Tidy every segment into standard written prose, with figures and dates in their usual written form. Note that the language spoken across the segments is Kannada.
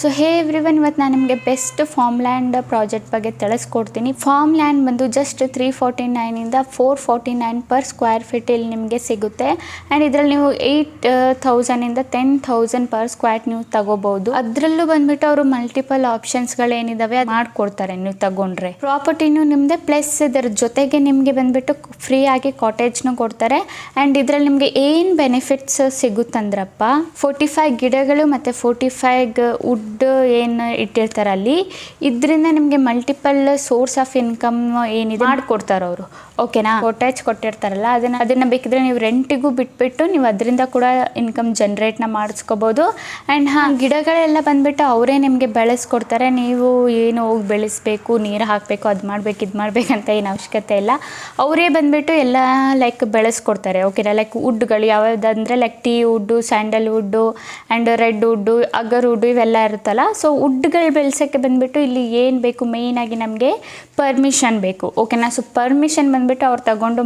ಸೊ ಹೇ ಎವ್ರಿವನ್, ಇವತ್ತು ನಾನು ನಿಮಗೆ ಬೆಸ್ಟ್ ಫಾರ್ಮ್ ಲ್ಯಾಂಡ್ ಪ್ರಾಜೆಕ್ಟ್ ಬಗ್ಗೆ ತಿಳಿಸ್ಕೊಡ್ತೀನಿ. ಫಾರ್ಮ್ ಲ್ಯಾಂಡ್ ಬಂದು ಜಸ್ಟ್ 349 449 ಪರ್ ಸ್ಕ್ವೇರ್ ಫೀಟ್ ಇಲ್ಲಿ ನಿಮಗೆ ಸಿಗುತ್ತೆ. ಆ್ಯಂಡ್ ಇದರಲ್ಲಿ ನೀವು 8,000 10,000 ಪರ್ ಸ್ಕ್ವೇರ್ ನೀವು ತಗೋಬಹುದು. ಅದರಲ್ಲೂ ಬಂದ್ಬಿಟ್ಟು ಅವರು ಮಲ್ಟಿಪಲ್ ಆಪ್ಷನ್ಸ್ಗಳೇನಿದಾವೆ ಅದು ಮಾಡ್ಕೊಡ್ತಾರೆ ನೀವು ತಗೊಂಡ್ರೆ. ಪ್ರಾಪರ್ಟಿನೂ ನಿಮ್ಮದೇ, ಪ್ಲಸ್ ಇದರ ಜೊತೆಗೆ ನಿಮಗೆ ಬಂದ್ಬಿಟ್ಟು ಫ್ರೀ ಆಗಿ ಕಾಟೇಜ್ನು ಕೊಡ್ತಾರೆ. ಆ್ಯಂಡ್ ಇದರಲ್ಲಿ ನಿಮಗೆ ಏನು ಬೆನಿಫಿಟ್ಸ್ ಸಿಗುತ್ತಂದ್ರಪ್ಪ, 45 ಗಿಡಗಳು ಮತ್ತು 45 ವುಡ್ ಏನು ಇಟ್ಟಿರ್ತಾರೆ ಅಲ್ಲಿ, ಇದರಿಂದ ನಿಮಗೆ ಮಲ್ಟಿಪಲ್ ಸೋರ್ಸ್ ಆಫ್ ಇನ್ಕಮ್ ಏನಿದೆ ಮಾಡಿಕೊಡ್ತಾರೆ ಅವರು. ಓಕೆನಾ, ಕಾಟೇಜ್ ಕೊಟ್ಟಿರ್ತಾರಲ್ಲ ಅದನ್ನು ಬೇಕಿದ್ರೆ ನೀವು ರೆಂಟಿಗೂ ಬಿಟ್ಬಿಟ್ಟು ನೀವು ಅದರಿಂದ ಕೂಡ ಇನ್ಕಮ್ ಜನ್ರೇಟ್ನ ಮಾಡಿಸ್ಕೋಬೋದು. ಆ್ಯಂಡ್ ಗಿಡಗಳೆಲ್ಲ ಬಂದುಬಿಟ್ಟು ಅವರೇ ನಿಮಗೆ ಬೆಳೆಸ್ಕೊಡ್ತಾರೆ. ನೀವು ಏನು ಹೋಗಿ ಬೆಳೆಸಬೇಕು, ನೀರು ಹಾಕಬೇಕು, ಅದು ಮಾಡಬೇಕು ಇದು ಮಾಡಬೇಕಂತ ಏನು ಅವಶ್ಯಕತೆ ಇಲ್ಲ. ಅವರೇ ಬಂದುಬಿಟ್ಟು ಎಲ್ಲ ಲೈಕ್ ಬೆಳೆಸ್ಕೊಡ್ತಾರೆ. ಓಕೆನಾ, ಲೈಕ್ ವುಡ್ಗಳು ಯಾವುದಂದರೆ like tea wood, sandal wood and red wood, agar wood ಇವೆಲ್ಲ ಇರುತ್ತಲ್ಲ. ಸೊ ವುಡ್ಗಳು ಬೆಳೆಸೋಕ್ಕೆ ಬಂದುಬಿಟ್ಟು ಇಲ್ಲಿ ಏನು ಬೇಕು, ಮೇಯ್ನಾಗಿ ನಮಗೆ ಪರ್ಮಿಷನ್ ಬೇಕು. ಓಕೆನಾ, ಸೊ ಪರ್ಮಿಷನ್ ಬಂದುಬಿಟ್ಟು ಅವ್ರು ತಗೊಂಡು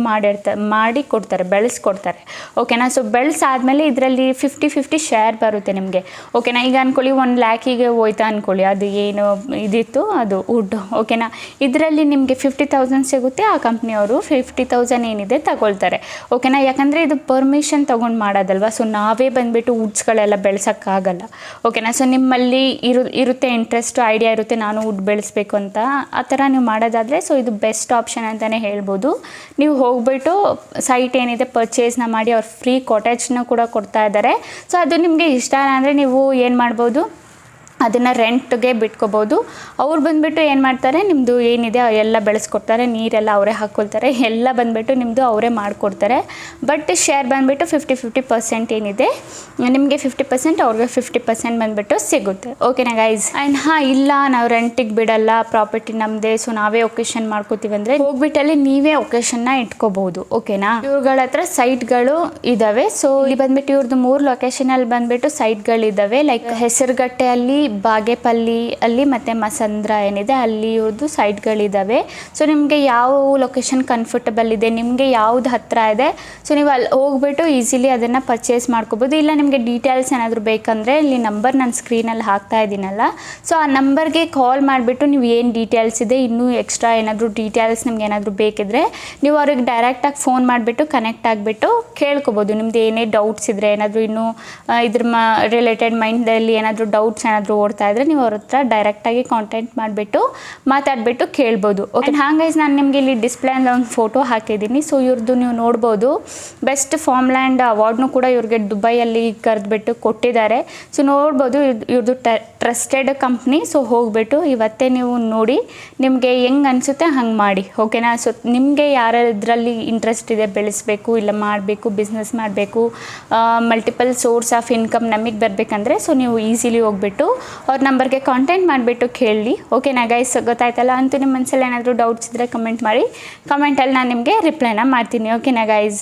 ಮಾಡಿ ಕೊಡ್ತಾರೆ, ಬೆಳೆಸ್ಕೊಡ್ತಾರೆ. ಓಕೆನಾ, ಸೊ ಬೆಳೆಸಾದ್ಮೇಲೆ ಇದರಲ್ಲಿ 50-50 ಶೇರ್ ಬರುತ್ತೆ ನಿಮಗೆ. ಓಕೆನಾ, ಈಗ ಅಂದ್ಕೊಳ್ಳಿ 1 ಲ್ಯಾಕಿಗೆ ಹೋಯ್ತಾ ಅಂದ್ಕೊಳ್ಳಿ, ಅದು ಏನು ಇದಿತ್ತು ಅದು ವುಡ್. ಓಕೆನಾ, ಇದರಲ್ಲಿ ನಿಮಗೆ 50,000 ಸಿಗುತ್ತೆ. ಆ ಕಂಪ್ನಿಯವರು 50,000 ಏನಿದೆ ತಗೊಳ್ತಾರೆ. ಓಕೆನಾ, ಯಾಕಂದರೆ ಇದು ಪರ್ಮಿಷನ್ ತೊಗೊಂಡು ಮಾಡೋದಲ್ವ. ಸೊ ನಾವೇ ಬಂದುಬಿಟ್ಟು ವುಡ್ಸ್ಗಳೆಲ್ಲ ಬೆಳೆಸೋಕ್ಕಾಗಲ್ಲ. ಓಕೆನಾ, ಸೊ ನಿಮ್ಮಲ್ಲಿ ಇರುತ್ತೆ ಇಂಟ್ರೆಸ್ಟ್, ಐಡಿಯಾ ಇರುತ್ತೆ ನಾನು ವುಡ್ ಬೆಳೆಸಬೇಕು ಅಂತ, ಆ ಥರ ನೀವು ಮಾಡೋದಾದರೆ ಸೊ ಇದು ಬೆಸ್ಟ್ ಆಪ್ಷನ್ ಅಂತಲೇ ಹೇಳ್ಬೋದು. ನೀವು ಹೋಗ್ಬಿಟ್ಟು ಸೈಟ್ ಏನಿದೆ ಪರ್ಚೇಸ್ನ ಮಾಡಿ ಅವ್ರು ಫ್ರೀ ಕಾಟೇಜ್ನ ಕೂಡ ಕೊಡ್ತಾ ಇದ್ದಾರೆ. ಸೊ ಅದು ನಿಮಗೆ ಇಷ್ಟ ಅಂದರೆ ನೀವು ಏನು ಮಾಡ್ಬೋದು, ಅದನ್ನು ರೆಂಟ್ಗೆ ಬಿಟ್ಕೋಬೋದು. ಅವ್ರು ಬಂದುಬಿಟ್ಟು ಏನು ಮಾಡ್ತಾರೆ, ನಿಮ್ಮದು ಏನಿದೆ ಎಲ್ಲ ಬೆಳೆಸ್ಕೊಡ್ತಾರೆ, ನೀರೆಲ್ಲ ಅವರೇ ಹಾಕ್ಕೊಳ್ತಾರೆ, ಎಲ್ಲ ಬಂದುಬಿಟ್ಟು ನಿಮ್ಮದು ಅವರೇ ಮಾಡಿಕೊಡ್ತಾರೆ. ಬಟ್ ಶೇರ್ ಬಂದುಬಿಟ್ಟು 50-50% ಏನಿದೆ ನಿಮಗೆ 50%, ಅವ್ರಿಗೆ 50% ಬಂದುಬಿಟ್ಟು ಸಿಗುತ್ತೆ. ಓಕೆನಾ ಗೈಸ್. ಆ್ಯಂಡ್ ಇಲ್ಲ ನಾವು ರೆಂಟಿಗೆ ಬಿಡಲ್ಲ, ಪ್ರಾಪರ್ಟಿ ನಮ್ಮದೇ, ಸೊ ನಾವೇ ಒಕೇಶನ್ ಮಾಡ್ಕೋತೀವಿ ಅಂದರೆ ಹೋಗ್ಬಿಟ್ಟಲ್ಲಿ ನೀವೇ ಒಕೇಶನ್ನ ಇಟ್ಕೋಬೋದು. ಓಕೆನಾ, ಇವ್ರುಗಳ ಹತ್ರ ಸೈಟ್ಗಳು ಇದ್ದಾವೆ. ಸೊ ಇಲ್ಲಿ ಬಂದುಬಿಟ್ಟು ಇವ್ರದ್ದು 3 ಲೊಕೇಶನಲ್ಲಿ ಬಂದುಬಿಟ್ಟು ಸೈಟ್ಗಳಿದ್ದಾವೆ. ಲೈಕ್ ಹೆಸರುಗಟ್ಟೆಯಲ್ಲಿ, ಬಾಗೇಪಲ್ಲಿ ಅಲ್ಲಿ ಮತ್ತು ಮಸಂದ್ರ ಏನಿದೆ ಅಲ್ಲಿ ಇವ್ರದ್ದು ಸೈಟ್ಗಳಿದ್ದಾವೆ. ಸೊ ನಿಮಗೆ ಯಾವ ಲೊಕೇಶನ್ ಕಂಫರ್ಟಬಲ್ ಇದೆ, ನಿಮಗೆ ಯಾವ್ದು ಹತ್ತಿರ ಇದೆ, ಸೊ ನೀವು ಅಲ್ಲಿ ಹೋಗ್ಬಿಟ್ಟು ಈಸಿಲಿ ಅದನ್ನು ಪರ್ಚೇಸ್ ಮಾಡ್ಕೋಬೋದು. ಇಲ್ಲ ನಿಮಗೆ ಡೀಟೇಲ್ಸ್ ಏನಾದರೂ ಬೇಕಂದರೆ ಇಲ್ಲಿ ನಂಬರ್ ನಾನು ಸ್ಕ್ರೀನಲ್ಲಿ ಹಾಕ್ತಾ ಇದ್ದೀನಲ್ಲ, ಸೊ ಆ ನಂಬರ್ಗೆ ಕಾಲ್ ಮಾಡಿಬಿಟ್ಟು ನೀವು ಏನು ಡೀಟೇಲ್ಸ್ ಇದೆ, ಇನ್ನೂ ಎಕ್ಸ್ಟ್ರಾ ಏನಾದರೂ ಡೀಟೇಲ್ಸ್ ನಿಮ್ಗೆ ಏನಾದರೂ ಬೇಕಿದ್ರೆ ನೀವು ಅವ್ರಿಗೆ ಡೈರೆಕ್ಟಾಗಿ ಫೋನ್ ಮಾಡಿಬಿಟ್ಟು ಕನೆಕ್ಟ್ ಆಗಿಬಿಟ್ಟು ಕೇಳ್ಕೊಬೋದು. ನಿಮ್ದು ಏನೇ ಡೌಟ್ಸ್ ಇದ್ದರೆ, ಏನಾದರೂ ಇನ್ನೂ ಇದ್ರ ರಿಲೇಟೆಡ್ ಮೈಂಡಲ್ಲಿ ಏನಾದರೂ ಡೌಟ್ಸ್ ಏನಾದರೂ ಓಡ್ತಾ ಇದ್ರೆ ನೀವು ಅವ್ರ ಹತ್ರ ಡೈರೆಕ್ಟಾಗಿ ಕಾಂಟ್ಯಾಕ್ಟ್ ಮಾಡಿಬಿಟ್ಟು ಮಾತಾಡಿಬಿಟ್ಟು ಕೇಳ್ಬೋದು. ಓಕೆ, ಹಾಗೈಸ್ ನಾನು ನಿಮಗೆ ಇಲ್ಲಿ ಡಿಸ್ಪ್ಲೇನಲ್ಲಿ ಒಂದು ಫೋಟೋ ಹಾಕಿದ್ದೀನಿ. ಸೊ ಇವ್ರದ್ದು ನೀವು ನೋಡ್ಬೋದು, ಬೆಸ್ಟ್ ಫಾರ್ಮ್ ಲ್ಯಾಂಡ್ ಅವಾರ್ಡ್ನು ಕೂಡ ಇವ್ರಿಗೆ ದುಬೈಯಲ್ಲಿ ಕರೆದ್ಬಿಟ್ಟು ಕೊಟ್ಟಿದ್ದಾರೆ. ಸೊ ನೋಡ್ಬೋದು ಇವ್ರದ್ದು ಟ್ರಸ್ಟೆಡ್ ಕಂಪ್ನಿ. ಸೊ ಹೋಗ್ಬಿಟ್ಟು ಇವತ್ತೇ ನೀವು ನೋಡಿ ನಿಮಗೆ ಹೆಂಗೆ ಅನಿಸುತ್ತೆ ಹಂಗೆ ಮಾಡಿ. ಓಕೆನಾ, ಸೊ ನಿಮಗೆ ಯಾರದ್ರಲ್ಲಿ ಇಂಟ್ರೆಸ್ಟ್ ಇದೆ, ಬೆಳೆಸಬೇಕು ಇಲ್ಲ ಮಾಡಬೇಕು, ಬಿಸ್ನೆಸ್ ಮಾಡಬೇಕು, ಮಲ್ಟಿಪಲ್ ಸೋರ್ಸ್ ಆಫ್ ಇನ್ಕಮ್ ನಮಗೆ ಬರಬೇಕಂದ್ರೆ ಸೊ ನೀವು ಈಸಿಲಿ ಹೋಗ್ಬಿಟ್ಟು ಅವ್ರ ನಂಬರ್ಗೆ ಕಾಂಟ್ಯಾಕ್ಟ್ ಮಾಡಿಬಿಟ್ಟು ಕೇಳಿ. ಓಕೆನಾ ಗೈಸ್, ಗೊತ್ತಾಯ್ತಲ್ಲ. ಅಂತೂ ನಿಮ್ಮ ಮನಸ್ಸಲ್ಲಿ ಏನಾದರೂ ಡೌಟ್ಸ್ ಇದ್ದರೆ ಕಮೆಂಟ್ ಮಾಡಿ, ಕಮೆಂಟಲ್ಲಿ ನಾನು ನಿಮಗೆ ರಿಪ್ಲೈನ ಮಾಡ್ತೀನಿ. ಓಕೆನಾ ಗೈಸ್.